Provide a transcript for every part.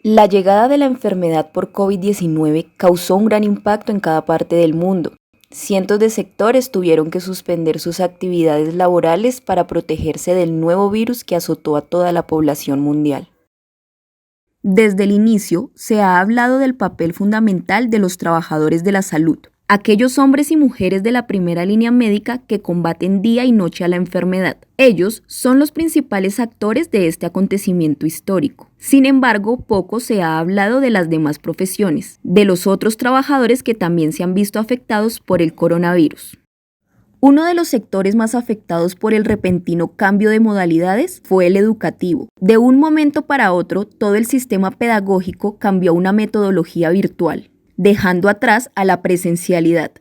La llegada de la enfermedad por COVID-19 causó un gran impacto en cada parte del mundo. Cientos de sectores tuvieron que suspender sus actividades laborales para protegerse del nuevo virus que azotó a toda la población mundial. Desde el inicio se ha hablado del papel fundamental de los trabajadores de la salud, aquellos hombres y mujeres de la primera línea médica que combaten día y noche a la enfermedad. Ellos son los principales actores de este acontecimiento histórico. Sin embargo, poco se ha hablado de las demás profesiones, de los otros trabajadores que también se han visto afectados por el coronavirus. Uno de los sectores más afectados por el repentino cambio de modalidades fue el educativo. De un momento para otro, todo el sistema pedagógico cambió a una metodología virtual, dejando atrás a la presencialidad.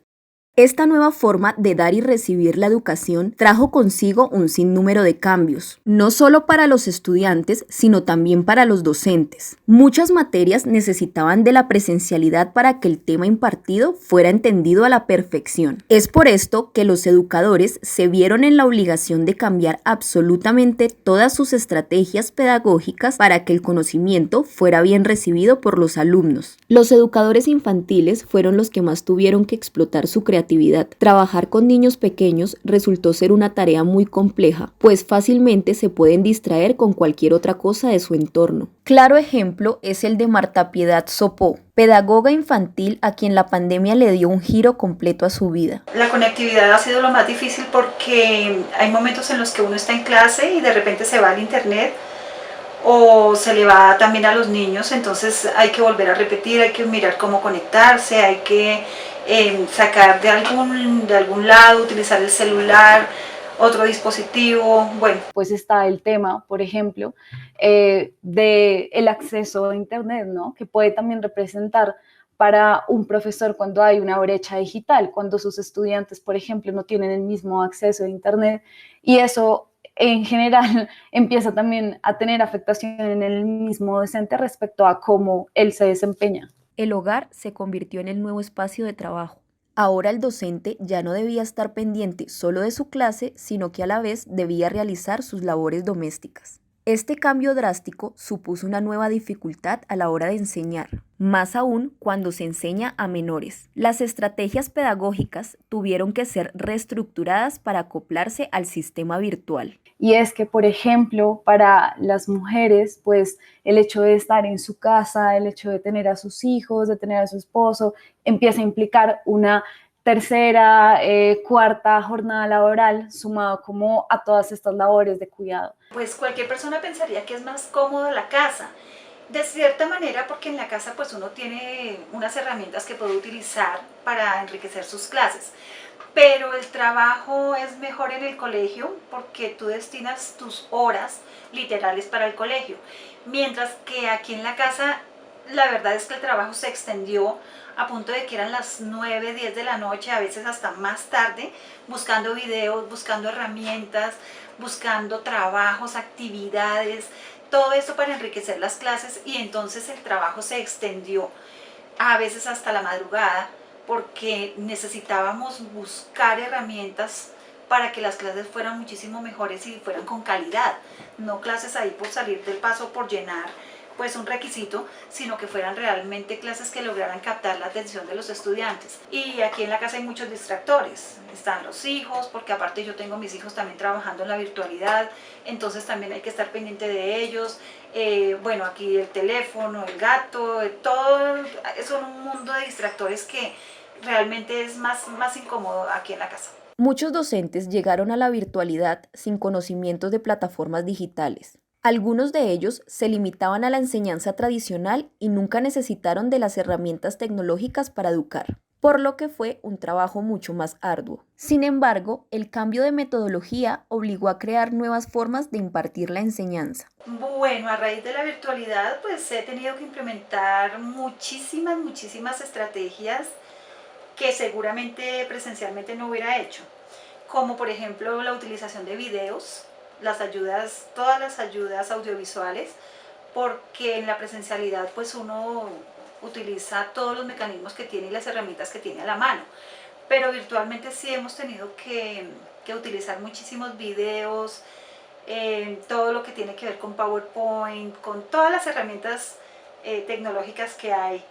Esta nueva forma de dar y recibir la educación trajo consigo un sinnúmero de cambios, no solo para los estudiantes, sino también para los docentes. Muchas materias necesitaban de la presencialidad para que el tema impartido fuera entendido a la perfección. Es por esto que los educadores se vieron en la obligación de cambiar absolutamente todas sus estrategias pedagógicas para que el conocimiento fuera bien recibido por los alumnos. Los educadores infantiles fueron los que más tuvieron que explotar su creatividad. Trabajar con niños pequeños resultó ser una tarea muy compleja, pues fácilmente se pueden distraer con cualquier otra cosa de su entorno. Claro ejemplo es el de Marta Piedad Sopó, pedagoga infantil a quien la pandemia le dio un giro completo a su vida. La conectividad ha sido lo más difícil porque hay momentos en los que uno está en clase y de repente se va al internet o se le va también a los niños, entonces hay que volver a repetir, hay que mirar cómo conectarse, hay que sacar de algún lado, utilizar el celular, otro dispositivo, bueno. Pues está el tema, por ejemplo, de el acceso a internet, ¿no? Que puede también representar para un profesor cuando hay una brecha digital, cuando sus estudiantes, por ejemplo, no tienen el mismo acceso a internet, y eso en general empieza también a tener afectación en el mismo docente respecto a cómo él se desempeña. El hogar se convirtió en el nuevo espacio de trabajo. Ahora el docente ya no debía estar pendiente solo de su clase, sino que a la vez debía realizar sus labores domésticas. Este cambio drástico supuso una nueva dificultad a la hora de enseñar, más aún cuando se enseña a menores. Las estrategias pedagógicas tuvieron que ser reestructuradas para acoplarse al sistema virtual. Y es que, por ejemplo, para las mujeres, pues el hecho de estar en su casa, el hecho de tener a sus hijos, de tener a su esposo, empieza a implicar una tercera, cuarta jornada laboral sumado como a todas estas labores de cuidado. Pues cualquier persona pensaría que es más cómodo la casa, de cierta manera porque en la casa pues uno tiene unas herramientas que puede utilizar para enriquecer sus clases, pero el trabajo es mejor en el colegio porque tú destinas tus horas literales para el colegio, mientras que aquí en la casa la verdad es que el trabajo se extendió a punto de que eran las 9, 10 de la noche, a veces hasta más tarde, buscando videos, buscando herramientas, buscando trabajos, actividades, todo eso para enriquecer las clases, y entonces el trabajo se extendió a veces hasta la madrugada porque necesitábamos buscar herramientas para que las clases fueran muchísimo mejores y fueran con calidad, no clases ahí por salir del paso, por llenar pues un requisito, sino que fueran realmente clases que lograran captar la atención de los estudiantes. Y aquí en la casa hay muchos distractores, están los hijos, porque aparte yo tengo mis hijos también trabajando en la virtualidad, entonces también hay que estar pendiente de ellos. Bueno, aquí el teléfono, el gato, todo, son un mundo de distractores que realmente es más incómodo aquí en la casa. Muchos docentes llegaron a la virtualidad sin conocimientos de plataformas digitales. Algunos de ellos se limitaban a la enseñanza tradicional y nunca necesitaron de las herramientas tecnológicas para educar, por lo que fue un trabajo mucho más arduo. Sin embargo, el cambio de metodología obligó a crear nuevas formas de impartir la enseñanza. Bueno, a raíz de la virtualidad, pues he tenido que implementar muchísimas estrategias que seguramente presencialmente no hubiera hecho, como por ejemplo la utilización de videos, todas las ayudas audiovisuales, porque en la presencialidad pues uno utiliza todos los mecanismos que tiene y las herramientas que tiene a la mano, pero virtualmente sí hemos tenido que utilizar muchísimos videos, todo lo que tiene que ver con PowerPoint, con todas las herramientas tecnológicas que hay,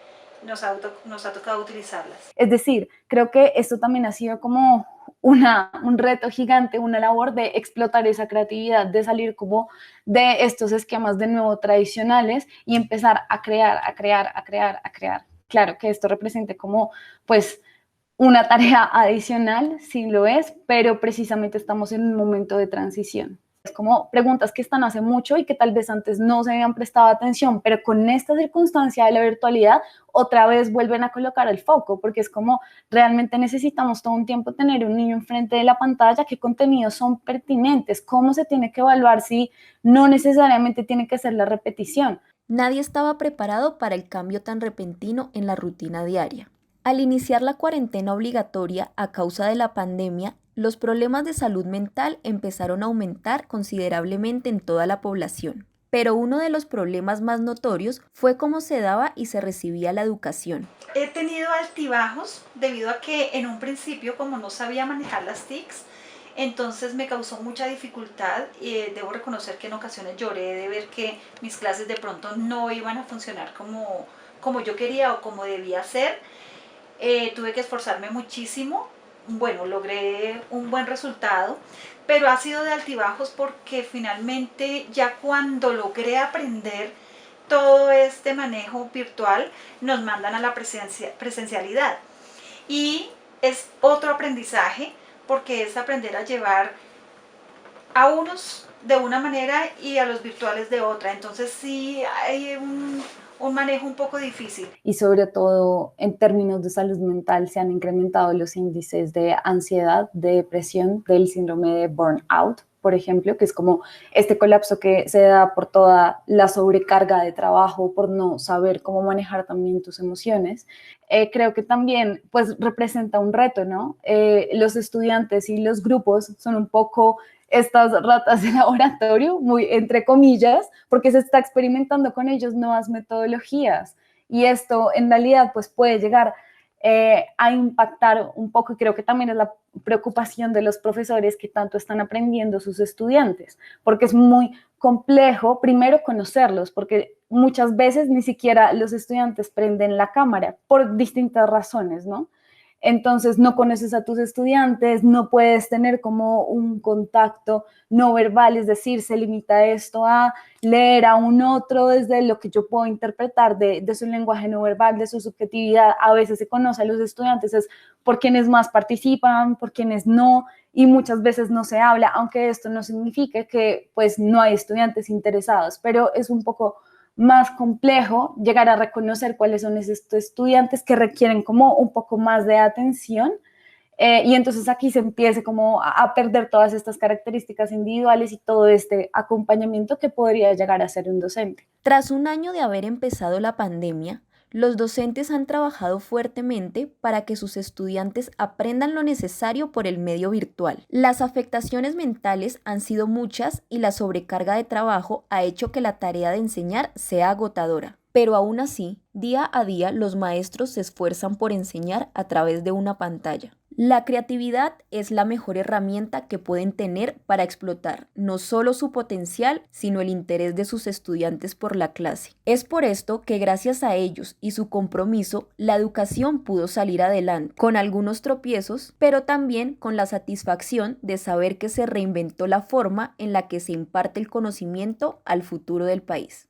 nos ha tocado utilizarlas. Es decir, creo que esto también ha sido como un reto gigante, una labor de explotar esa creatividad, de salir como de estos esquemas de nuevo tradicionales y empezar a crear, a crear, a crear, a crear. Claro que esto represente como pues una tarea adicional, sí lo es, pero precisamente estamos en un momento de transición. Es como preguntas que están hace mucho y que tal vez antes no se habían prestado atención, pero con esta circunstancia de la virtualidad otra vez vuelven a colocar el foco, porque es como realmente necesitamos todo un tiempo tener un niño enfrente de la pantalla, qué contenidos son pertinentes, cómo se tiene que evaluar si no necesariamente tiene que ser la repetición. Nadie estaba preparado para el cambio tan repentino en la rutina diaria. Al iniciar la cuarentena obligatoria a causa de la pandemia, los problemas de salud mental empezaron a aumentar considerablemente en toda la población. Pero uno de los problemas más notorios fue cómo se daba y se recibía la educación. He tenido altibajos debido a que en un principio, como no sabía manejar las TICs, entonces me causó mucha dificultad y debo reconocer que en ocasiones lloré de ver que mis clases de pronto no iban a funcionar como yo quería o como debía ser. Tuve que esforzarme muchísimo. Bueno, logré un buen resultado, pero ha sido de altibajos porque finalmente ya cuando logré aprender todo este manejo virtual, nos mandan a la presencialidad. Y es otro aprendizaje porque es aprender a llevar a unos de una manera y a los virtuales de otra. Entonces sí hay un manejo un poco difícil. Y sobre todo en términos de salud mental se han incrementado los índices de ansiedad, de depresión, del síndrome de burnout, por ejemplo, que es como este colapso que se da por toda la sobrecarga de trabajo, por no saber cómo manejar también tus emociones. Creo que también pues representa un reto, ¿no? Los estudiantes y los grupos son un poco estas ratas de laboratorio, muy entre comillas, porque se está experimentando con ellos nuevas metodologías y esto en realidad pues puede llegar a impactar un poco y creo que también es la preocupación de los profesores que tanto están aprendiendo sus estudiantes, porque es muy complejo primero conocerlos, porque muchas veces ni siquiera los estudiantes prenden la cámara por distintas razones, ¿no? Entonces no conoces a tus estudiantes, no puedes tener como un contacto no verbal, es decir, se limita esto a leer a un otro desde lo que yo puedo interpretar de su lenguaje no verbal, de su subjetividad. A veces se conoce a los estudiantes es por quienes más participan, por quienes no, y muchas veces no se habla, aunque esto no signifique que pues no hay estudiantes interesados, pero es un poco más complejo llegar a reconocer cuáles son estos estudiantes que requieren como un poco más de atención y entonces aquí se empieza como a perder todas estas características individuales y todo este acompañamiento que podría llegar a ser un docente. Tras un año de haber empezado la pandemia, los docentes han trabajado fuertemente para que sus estudiantes aprendan lo necesario por el medio virtual. Las afectaciones mentales han sido muchas y la sobrecarga de trabajo ha hecho que la tarea de enseñar sea agotadora. Pero aún así, día a día los maestros se esfuerzan por enseñar a través de una pantalla. La creatividad es la mejor herramienta que pueden tener para explotar no solo su potencial, sino el interés de sus estudiantes por la clase. Es por esto que gracias a ellos y su compromiso, la educación pudo salir adelante, con algunos tropiezos, pero también con la satisfacción de saber que se reinventó la forma en la que se imparte el conocimiento al futuro del país.